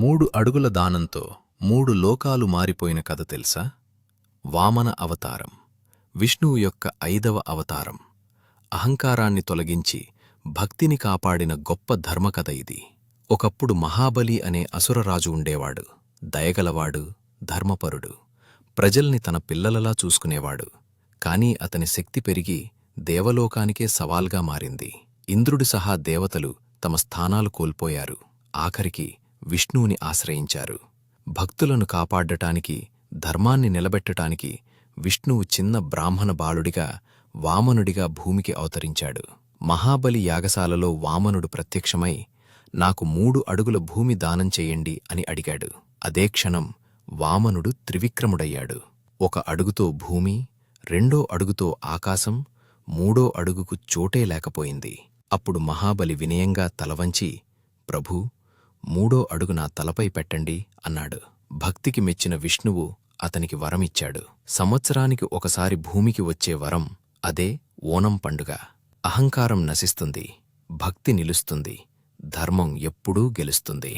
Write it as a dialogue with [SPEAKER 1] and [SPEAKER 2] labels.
[SPEAKER 1] 3 అడుగుల దానంతో 3 లోకాలు మారిపోయిన కథ తెలుసా? వామన అవతారం విష్ణువు యొక్క 5వ అవతారం. అహంకారాన్ని తొలగించి భక్తిని కాపాడిన గొప్ప ధర్మకథ ఇది. ఒకప్పుడు మహాబలి అనే అసురరాజు ఉండేవాడు. దయగలవాడు, ధర్మపరుడు, ప్రజల్ని తన పిల్లలలా చూసుకునేవాడు. కాని అతని శక్తి పెరిగి దేవలోకానికే సవాల్గా మారింది. ఇంద్రుడి సహా దేవతలు తమ స్థానాలు కోల్పోయారు. ఆఖరికి విష్ణువుని ఆశ్రయించారు. భక్తులను కాపాడ్డటానికి, ధర్మాన్ని నిలబెట్టటానికి విష్ణువు చిన్న బ్రాహ్మణ బాలుడిగా, వామనుడిగా భూమికి అవతరించాడు. మహాబలి యాగశాలలో వామనుడు ప్రత్యక్షమై, నాకు 3 అడుగుల భూమి దానం చెయ్యండి అని అడిగాడు. అదే క్షణం వామనుడు త్రివిక్రముడయ్యాడు. 1 అడుగుతో భూమి, 2వ అడుగుతో ఆకాశం, 3వ అడుగుకు చోటే లేకపోయింది. అప్పుడు మహాబలి వినయంగా తలవంచి, ప్రభూ, 3వ అడుగు నా తలపై పెట్టండి అన్నాడు. భక్తికి మెచ్చిన విష్ణువు అతనికి వరమిచ్చాడు. సంవత్సరానికి ఒకసారి భూమికి వచ్చే వరం, అదే ఓనం పండుగ. అహంకారం నశిస్తుంది, భక్తి నిలుస్తుంది, ధర్మం ఎప్పుడూ గెలుస్తుంది.